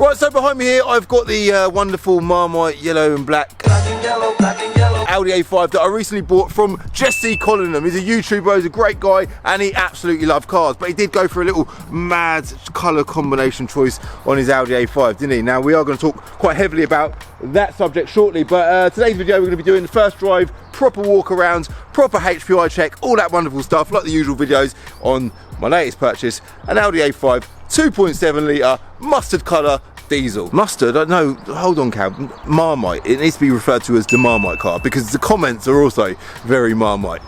Right, so behind me here, I've got the wonderful Marmite yellow and black Audi A5 that I recently bought from Jesse Collingham. He's a YouTuber, he's a great guy, and he absolutely loves cars. But he did go for a little mad colour combination choice on his Audi A5, didn't he? Now, we are going to talk quite heavily about that subject shortly, but today's video we're going to be doing the first drive, proper walk arounds, proper HPI check, all that wonderful stuff, like the usual videos on my latest purchase, an Audi A5 2.7 litre mustard colour diesel. Mustard? No, hold on, Cam. Marmite. It needs to be referred to as the Marmite car because the comments are also very Marmite.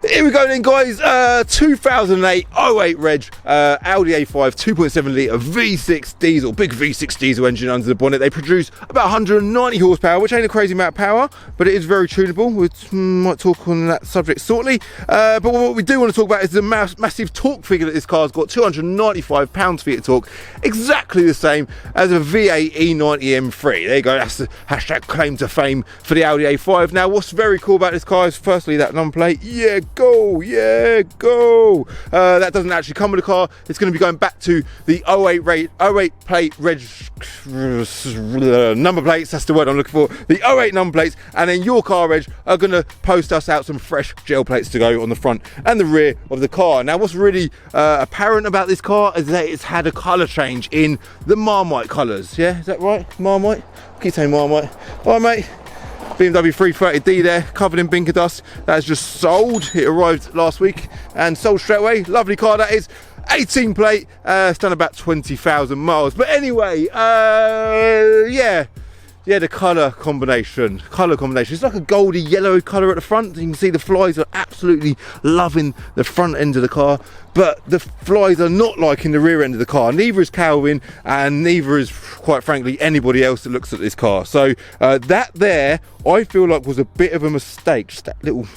Here we go then, guys. 2008 08 reg Audi A5 2.7 litre V6 diesel, big V6 diesel engine under the bonnet. They produce about 190 horsepower, which ain't a crazy amount of power, but it is very tunable. We might talk on that subject shortly. But what we do want to talk about is the massive torque figure that this car's got. 295 pounds-feet of torque, exactly the same as a V8 E90 M3. There you go. That's the hashtag claim to fame for the Audi A5. Now, what's very cool about this car is firstly that number plate. Yeah, go, yeah, go. That doesn't actually come with the car. It's going to be going back to the 08 plate reg number plates. That's the word I'm looking for. The 08 number plates, and then your car reg are going to post us out some fresh gel plates to go on the front and the rear of the car. Now, what's really apparent about this car is that it's had a colour change in the Marmite colours. Yeah, is that right? Marmite? I keep saying Marmite. All right, mate. BMW 330D there, covered in binker dust. That is just sold. It arrived last week and sold straight away. Lovely car that is. 18 plate. It's done about 20,000 miles. But anyway, yeah, the colour combination. It's like a goldy yellow colour at the front. You can see the flies are absolutely loving the front end of the car, but the flies are not liking the rear end of the car. Neither is Calvin, and neither is, quite frankly, anybody else that looks at this car. So that there, I feel like was a bit of a mistake. Just that little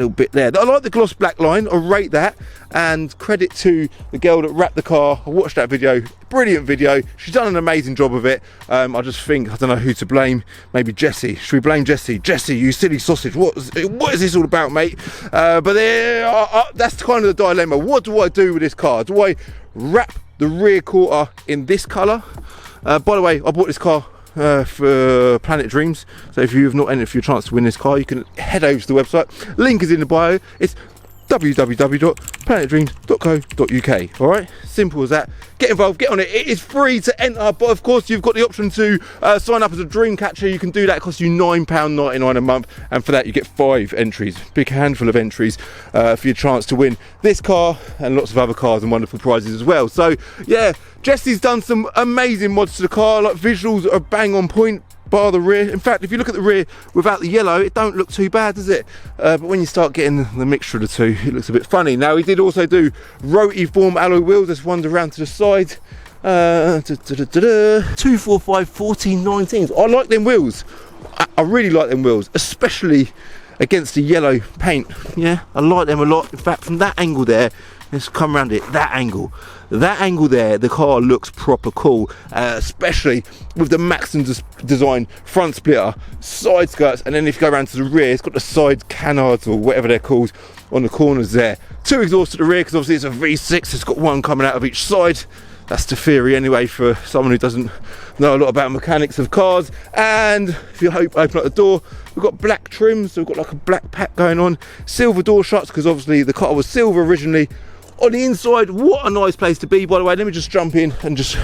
bit there. I like the gloss black line. I rate that, and credit to the girl that wrapped the car. I watched that video. Brilliant video. She's done an amazing job of it. I just think, I don't know who to blame. Maybe Jesse. Should we blame Jesse? Jesse, you silly sausage. What is this all about, mate? But that's kind of the dilemma. What do I do with this car? Do I wrap the rear quarter in this colour? By the way, I bought this car for Planet Dreams. So if you have not entered for your chance to win this car, you can head over to the website. Link is in the bio. It's www.planetdreams.co.uk. all right, simple as that. Get involved, get on it. It is free to enter, but of course you've got the option to sign up as a dream catcher. You can do that. It costs you £9.99 a month, and for that you get 5 entries, big handful of entries for your chance to win this car and lots of other cars and wonderful prizes as well. So yeah, Jesse's done some amazing mods to the car. Like, visuals are bang on point, bar the rear. In fact, if you look at the rear without the yellow, it don't look too bad, does it? But when you start getting the mixture of the two, it looks a bit funny. Now, he did also do rotiform alloy wheels. There's ones around to the side. 245 1419s. I like them wheels. I really like them wheels, especially against the yellow paint. Yeah, I like them a lot. In fact, from that angle there, let's come around it. That angle there, the car looks proper cool, especially with the Maxton design front splitter, side skirts, and then if you go around to the rear, it's got the side canards or whatever they're called on the corners there. 2 exhausts at the rear because obviously it's a V6. It's got one coming out of each side. That's the theory anyway for someone who doesn't know a lot about mechanics of cars. And if you open up the door, we've got black trims, so we've got like a black pack going on. Silver door shuts because obviously the car was silver originally. On the inside, what a nice place to be, by the way. Let me just jump in and just,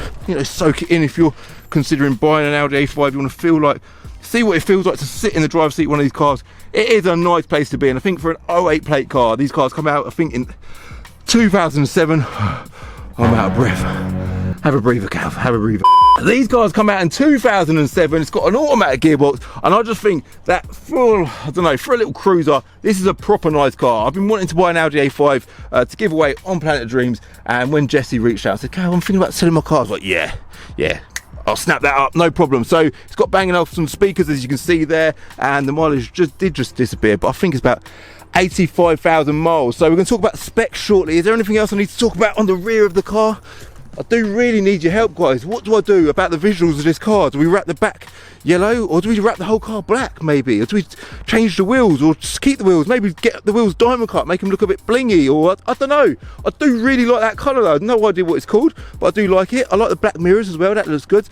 soak it in. If you're considering buying an Audi A5, you want to feel like, see what it feels like to sit in the driver's seat of one of these cars. It is a nice place to be, and I think for an 08 plate car, these cars come out, I think, in 2007. I'm out of breath. Have a breather, Cav, have a breather. These cars come out in 2007. It's got an automatic gearbox, and I just think that for a little cruiser, this is a proper nice car. I've been wanting to buy an Audi A5 to give away on Planet Dreams, and when Jesse reached out, I said, Cav, I'm thinking about selling my car. I was like, yeah, I'll snap that up, no problem. So it's got banging off some speakers, as you can see there, and the mileage did just disappear, but I think it's about 85,000 miles. So we're going to talk about specs shortly. Is there anything else I need to talk about on the rear of the car? I do really need your help, guys. What do I do about the visuals of this car? Do we wrap the back yellow, or do we wrap the whole car black maybe? Or do we change the wheels, or just keep the wheels, maybe get the wheels diamond cut, make them look a bit blingy, or I don't know. I do really like that colour though. I have no idea what it's called, but I do like it. I like the black mirrors as well, that looks good.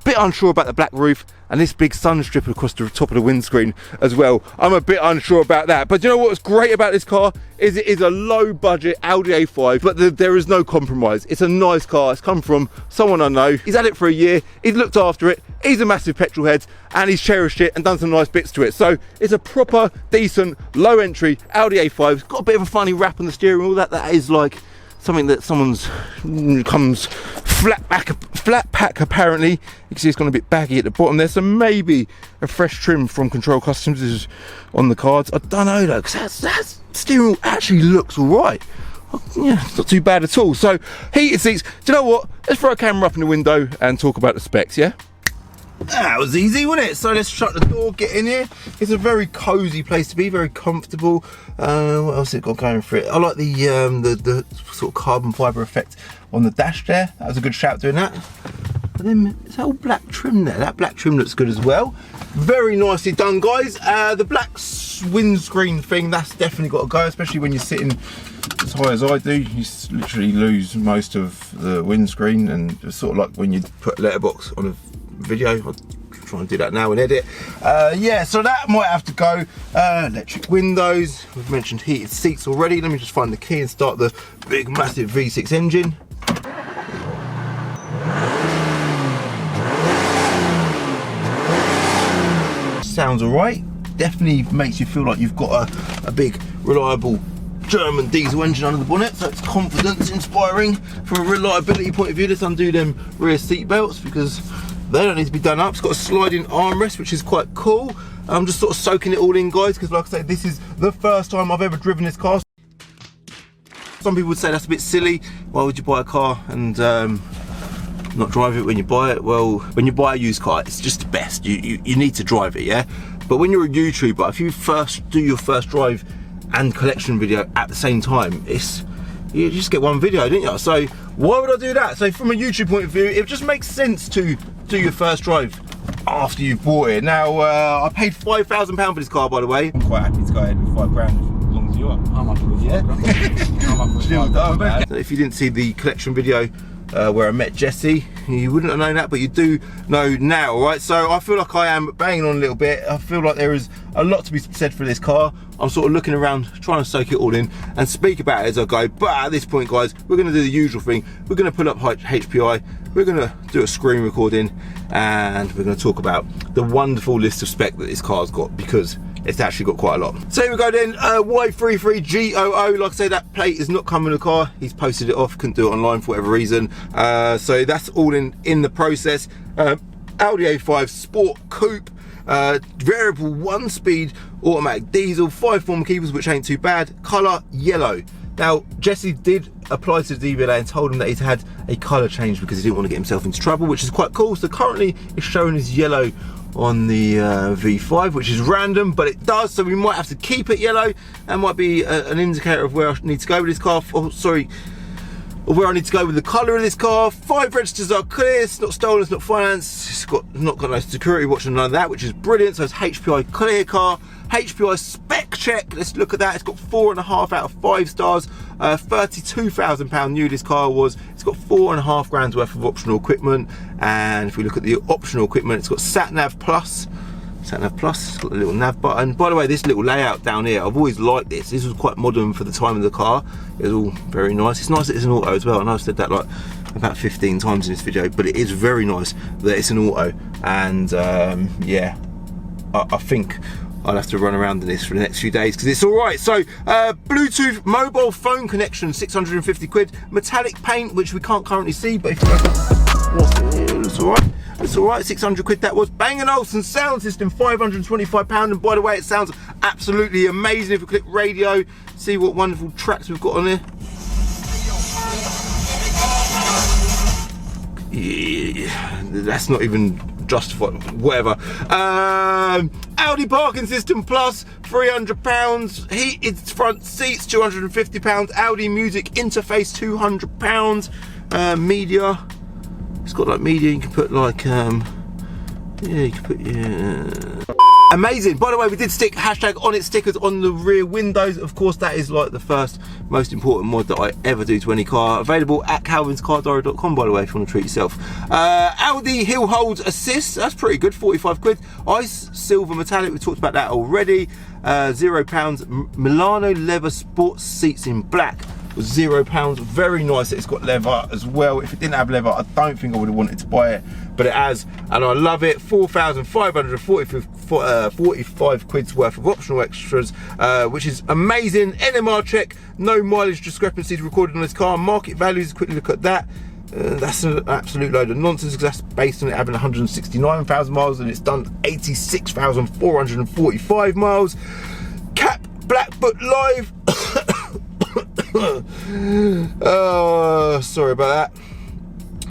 Bit unsure about the black roof and this big sun strip across the top of the windscreen as well. I'm a bit unsure about that, but you know what's great about this car is it is a low budget Audi A5, but there is no compromise. It's a nice car. It's come from someone I know. He's had it for a year, he's looked after it, he's a massive petrol head, and he's cherished it and done some nice bits to it. So it's a proper decent low entry Audi A5. It's got a bit of a funny wrap on the steering wheel. That is like something that someone's comes flat pack apparently. You can see it's gone a bit baggy at the bottom there, so maybe a fresh trim from Control Customs is on the cards. I don't know though, because that steering wheel actually looks all right. Yeah, it's not too bad at all. So heated seats. Do you know what? Let's throw a camera up in the window and talk about the specs, yeah? That was easy, wasn't it? So let's shut the door, get in here. It's a very cozy place to be, very comfortable. What else has it got going for it? I like the sort of carbon fibre effect on the dash there. That was a good shout doing that. But then it's that all black trim there. That black trim looks good as well. Very nicely done, guys. The black windscreen thing, that's definitely got to go, especially when you're sitting as high as I do. You literally lose most of the windscreen, and it's sort of like when you put a letterbox on a video. I'll try and do that now and edit. Yeah, so that might have to go. Electric windows, we've mentioned heated seats already. Let me just find the key and start the big massive V6 engine. Sounds all right. Definitely makes you feel like you've got a big reliable German diesel engine under the bonnet, so it's confidence inspiring from a reliability point of view. Let's undo them rear seat belts because they don't need to be done up. It's got a sliding armrest, which is quite cool. I'm just sort of soaking it all in, guys, because like I say, this is the first time I've ever driven this car. Some people would say that's a bit silly. Why would you buy a car and not drive it when you buy it? Well, when you buy a used car, it's just the best. You need to drive it, yeah? But when you're a YouTuber, if you first do your first drive and collection video at the same time, you just get one video, don't you? So why would I do that? So from a YouTube point of view, it just makes sense to do your first drive after you've bought it. Now, I paid £5,000 for this car, by the way. I'm quite happy to go ahead with £5 as long as you are. I'm up with £5,000. If you didn't see the collection video where I met Jesse, you wouldn't have known that, but you do know now, right? So I feel like I am banging on a little bit. I feel like there is a lot to be said for this car. I'm sort of looking around, trying to soak it all in and speak about it as I go. But at this point, guys, we're going to do the usual thing. We're going to pull up HPI, we're going to do a screen recording, and we're going to talk about the wonderful list of spec that this car's got, because it's actually got quite a lot. So here we go then, Y33GOO. Like I say, that plate is not coming in the car. He's posted it off, couldn't do it online for whatever reason. So that's all in the process. Audi A5 Sport Coupe. Variable 1-speed automatic diesel, 5 form keepers, which ain't too bad. Colour yellow. Now Jesse did apply to the DVLA and told him that he's had a colour change because he didn't want to get himself into trouble, which is quite cool. So currently it's showing as yellow on the V5, which is random, but it does, so we might have to keep it yellow. That might be an indicator of where I need to go with this car. Oh, sorry, or where I need to go with the colour of this car. 5 registers are clear, it's not stolen, it's not financed, it's not got no security watch and none of that, which is brilliant. So it's HPI clear car. HPI spec check, let's look at that. It's got 4.5 out of 5 stars. £32,000 new this car was. It's got 4.5 grand worth of optional equipment, and if we look at the optional equipment, it's got Sat Nav Plus. It's got the little nav button. By the way, this little layout down here, I've always liked this. This was quite modern for the time of the car. It was all very nice. It's nice that it's an auto as well. I know I've said that like about 15 times in this video, but it is very nice that it's an auto. And yeah, I think I'll have to run around in this for the next few days because it's all right. So Bluetooth mobile phone connection, 650 quid. Metallic paint, which we can't currently see, but if you look, it's all right. It's all right, 600 quid that was. Bang & Olufsen sound system, £525. And by the way, it sounds absolutely amazing. If we click radio, see what wonderful tracks we've got on here. Yeah, that's not even justify whatever. Audi parking system plus £300, heated front seats £250, Audi music interface £200, media, it's got like media, you can put like yeah, you can put, yeah. Amazing. By the way, we did stick hashtag on it stickers on the rear windows. Of course, that is like the first most important mod that I ever do to any car. Available at calvinscardiary.com, by the way, if you want to treat yourself. Audi hill holds assist, that's pretty good, 45 quid. Ice silver metallic, we talked about that already. £0. Milano leather sports seats in black, £0. Very nice that it's got leather as well. If it didn't have leather, I don't think I would have wanted to buy it, but it has, and I love it. 4,545 quid's worth of optional extras, which is amazing. NMR check, no mileage discrepancies recorded on this car. Market values, quickly look at that. That's an absolute load of nonsense because that's based on it having 169,000 miles and it's done 86,445 miles. Cap Blackfoot Live. Oh, sorry about that.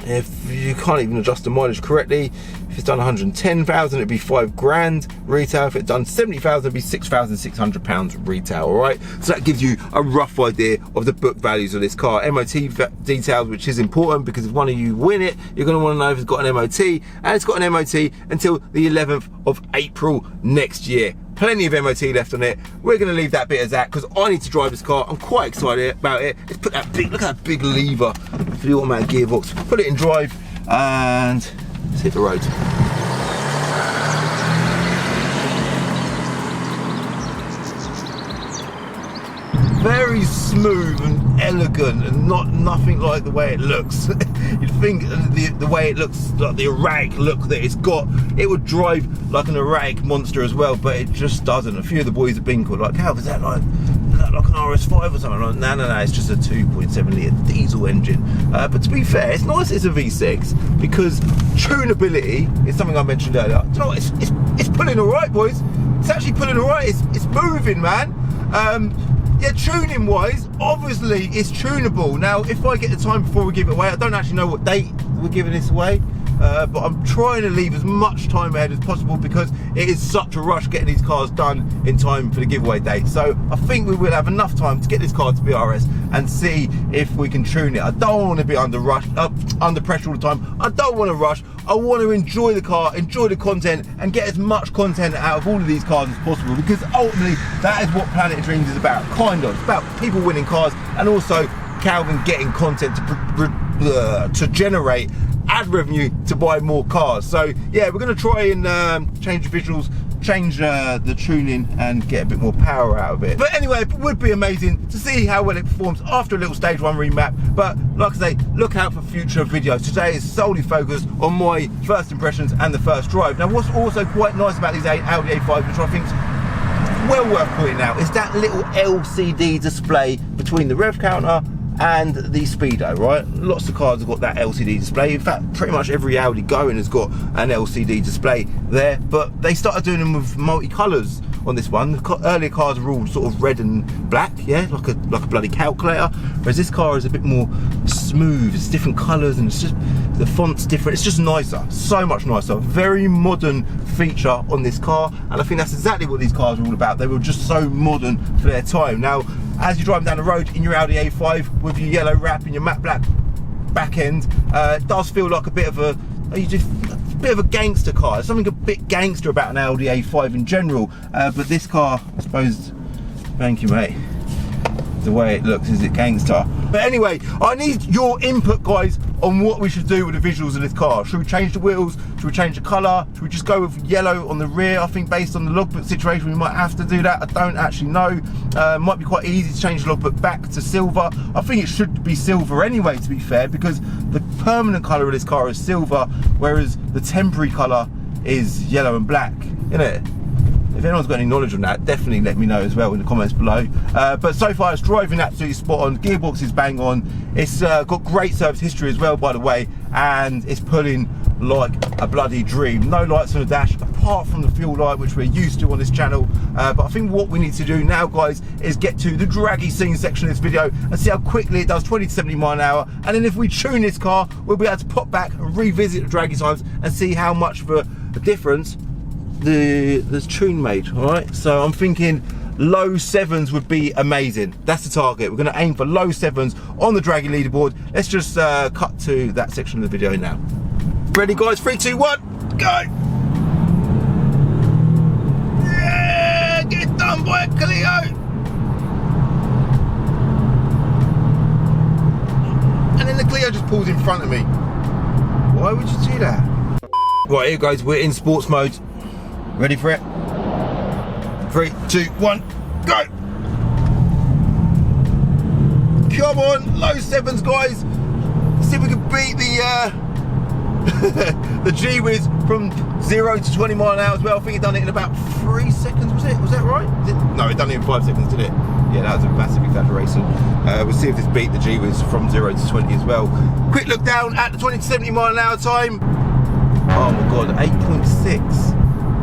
If you can't even adjust the mileage correctly, if it's done 110,000, it'd be £5,000 retail. If it's done 70,000, it'd be £6,600 retail. All right, so that gives you a rough idea of the book values of this car. MOT details, which is important because if one of you win it, you're going to want to know if it's got an MOT, and it's got an MOT until the 11th of April next year. Plenty of MOT left on it. We're going to leave that bit as that because I need to drive this car. I'm quite excited about it. Let's put that big, look at that big lever for the automatic gearbox. Put it in drive and let's hit the road. Very smooth and elegant and nothing like the way it looks. You'd think the way it looks, like the erratic look that it's got, it would drive like an erratic monster as well, but it just doesn't. A few of the boys have been called like, how is that like an RS5 or something? Like, no, it's just a 2.7 litre diesel engine. But to be fair, it's nice it's a V6 because tunability is something I mentioned earlier. Do you know what? It's pulling all right, boys. It's actually pulling all right. It's moving, man. Yeah, tuning wise, obviously it's tunable. Now, if I get the time before we give it away, I don't actually know what date we're giving this away, but I'm trying to leave as much time ahead as possible because it is such a rush getting these cars done in time for the giveaway date. So I think we will have enough time to get this car to BRS and see if we can tune it. I don't want to be under pressure all the time. I don't want to rush. I want to enjoy the car, enjoy the content, and get as much content out of all of these cars as possible, because ultimately that is what Planet of Dreams is about, kind of. It's about people winning cars and also Calvin getting content to generate ad revenue to buy more cars. So yeah, we're going to try and change the visuals, change the tuning and get a bit more power out of it. But anyway, it would be amazing to see how well it performs after a little stage 1 remap. But like I say, look out for future videos. Today is solely focused on my first impressions and the first drive. Now, what's also quite nice about these Audi A5, which I think is well worth pointing out, is that little LCD display between the rev counter and the speedo, right? Lots of cars have got that LCD display. In fact, pretty much every Audi going has got an LCD display there, but they started doing them with multi-colours on this one. The earlier cars were all sort of red and black, yeah, like a bloody calculator, whereas this car is a bit more smooth. It's different colours and it's just, the font's different. It's just nicer, so much nicer. Very modern feature on this car, and I think that's exactly what these cars are all about. They were just so modern for their time. Now, as you're driving down the road in your Audi A5 with your yellow wrap and your matte black back end, it does feel like a bit of a gangster car. There's something a bit gangster about an Audi A5 in general, but this car, I suppose, thank you, mate, the way it looks, is it gangster? But anyway, I need your input, guys, on what we should do with the visuals of this car. Should we change the wheels? Should we change the colour? Should we just go with yellow on the rear? I think based on the logbook situation, we might have to do that. I don't actually know. Might be quite easy to change the logbook back to silver. I think it should be silver anyway, to be fair, because the permanent colour of this car is silver, whereas the temporary colour is yellow and black, isn't it? If anyone's got any knowledge on that, definitely let me know as well in the comments below. But so far it's driving absolutely spot on. Gearbox is bang on. It's got great service history as well, by the way, and it's pulling like a bloody dream. No lights on the dash apart from the fuel light, which we're used to on this channel, but I think what we need to do now, guys, is get to the draggy scene section of this video and see how quickly it does 20 to 70 miles an hour, and then if we tune this car, we'll be able to pop back and revisit the draggy times and see how much of a difference the tune made. All right, so I'm thinking low 7s would be amazing. That's the target. We're going to aim for low 7s on the draggy leaderboard. Let's just cut to that section of the video now. Ready, guys? 3, 2, 1, go! Yeah, get it done, boy, Cleo! And then the Clio just pulls in front of me. Why would you do that? Right, here, guys, we're in sports mode. Ready for it? 3, 2, 1, go! Come on, low 7s, guys. Let's see if we can beat the G-Wiz from 0 to 20 miles an hour as well. I think it done it in about 3 seconds, was it? Was that right? No, it done it in 5 seconds, did it? Yeah, that was a massive exaggeration. We'll see if this beat the G-Wiz from 0 to 20 as well. Quick look down at the 20 to 70 mile an hour time. Oh my God, 8.6.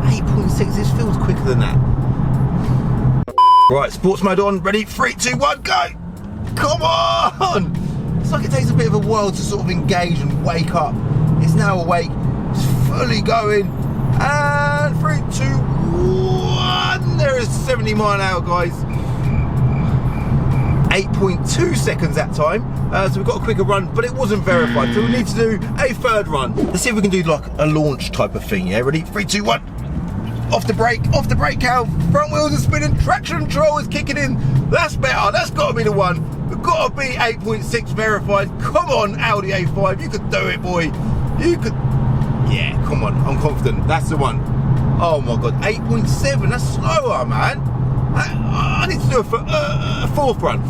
8.6, this feels quicker than that. Right, sports mode on, ready, 3, 2, 1, go! Come on! It's like it takes a bit of a while to sort of engage and wake up. It's now awake, it's fully going, and 3, 2, 1, there is 70 mile an hour, guys. 8.2 seconds that time, so we've got a quicker run, but it wasn't verified, so we need to do a third run. Let's see if we can do like a launch type of thing, yeah? Ready, 3, 2, 1. Off the brake, Cal. Front wheels are spinning, traction control is kicking in. That's better, that's got to be the one. We've got to be 8.6 verified. Come on, Audi A5, you could do it, boy. You could, yeah, come on, I'm confident. That's the one. Oh my God, 8.7, that's slower, man. I need to do a fourth run.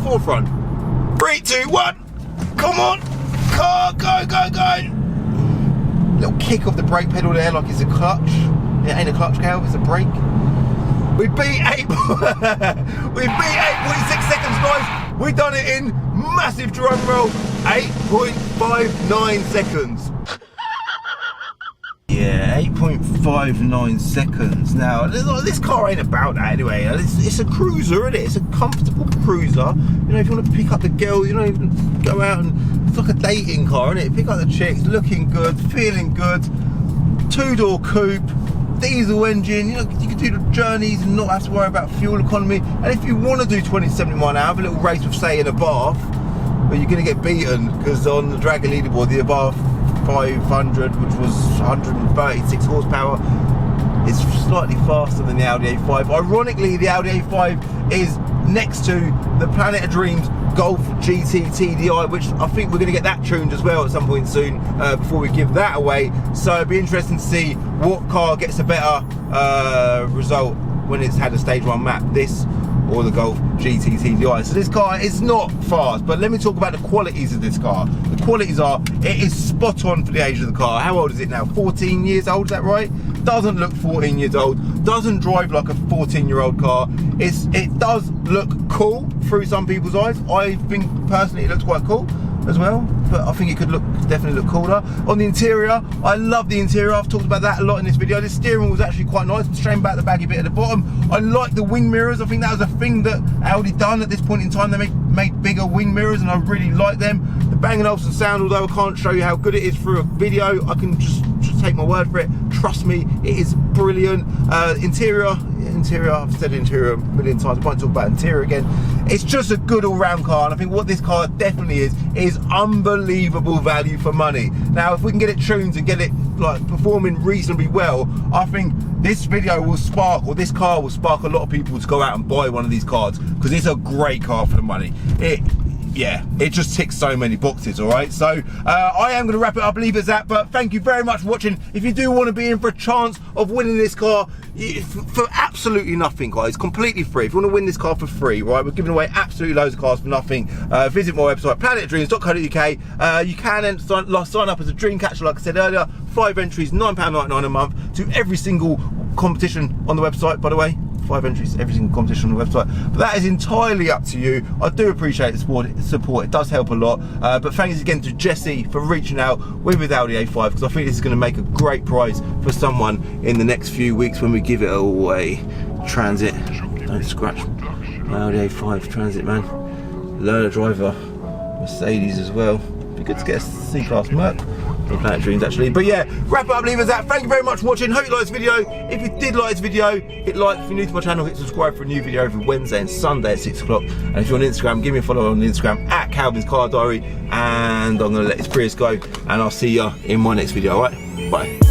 3, 2, 1, come on. Car, go, go, go. Little kick off the brake pedal there like it's a clutch. It ain't a clutch, Cal, it's a brake. We beat 8.6 seconds, guys. We done it in massive drum roll, 8.59 seconds. Yeah, 8.59 seconds. Now, this car ain't about that anyway. It's a cruiser, isn't it? It's a comfortable cruiser. You know, if you want to pick up the girl, you know, even go out and, it's like a dating car, isn't it? Pick up the chicks, looking good, feeling good. 2-door coupe. Diesel engine, you know, you can do the journeys and not have to worry about fuel economy. And if you want to do 20 to 70 mile an hour, have a little race with, say, in a Bath, but you're going to get beaten because on the draggy leaderboard, the Bath 500, which was 136 horsepower, is slightly faster than the Audi A5. Ironically, the Audi A5 is next to the Planet of Dreams Golf GT TDI, which I think we're going to get that tuned as well at some point soon before we give that away. So it'd be interesting to see what car gets a better result when it's had a stage 1 map, this or the Golf GT TDI. So this car is not fast, but let me talk about the qualities of this car. The qualities are, it is spot on for the age of the car. How old is it now? 14 years old, is that right? Doesn't look 14 years old, doesn't drive like a 14-year-old car. It does look cool through some people's eyes. I think personally it looks quite cool as well, but I think it could definitely look cooler. On the interior, I love the interior. I've talked about that a lot in this video. The steering wheel was actually quite nice. It's shame about the baggy bit at the bottom. I like the wing mirrors. I think that was a thing that Audi done at this point in time. They made bigger wing mirrors, and I really like them. The Bang & Olufsen sound, although I can't show you how good it is through a video, I can just take my word for it. Trust me, it is brilliant. Interior, I've said interior a million times, I won't talk about interior again. It's just a good all-round car, and I think what this car definitely is unbelievable value for money. Now, if we can get it tuned and get it like performing reasonably well, I think this video will spark, or this car will spark a lot of people to go out and buy one of these cars, because it's a great car for the money. Yeah, it just ticks so many boxes, all right? So I am going to wrap it up, leave it at that, but thank you very much for watching. If you do want to be in for a chance of winning this car for absolutely nothing, guys, completely free. If you want to win this car for free, right, we're giving away absolutely loads of cars for nothing. Visit my website, planetofdreams.co.uk. You can then sign up as a dream catcher, like I said earlier. 5 entries, £9.99 a month to every single competition on the website, by the way. 5 entries every single competition on the website, but that is entirely up to you. I do appreciate the support, it does help a lot, but thanks again to Jesse for reaching out with Audi A5, because I think this is going to make a great prize for someone in the next few weeks when we give it away. Transit, don't scratch Audi A5 Transit, man. Learner driver, Mercedes as well. Be good to get a C-Class Merc for Planet Dreams actually. But yeah, wrap it up, leave us that. Thank you very much for watching. Hope you liked this video. If you did like this video, hit like. If you're new to my channel, hit subscribe for a new video every Wednesday and Sunday at 6 o'clock. And if you're on Instagram, give me a follow on Instagram at Calvin's Car Diary. And I'm gonna let this Prius go, and I'll see you in my next video. Alright, bye.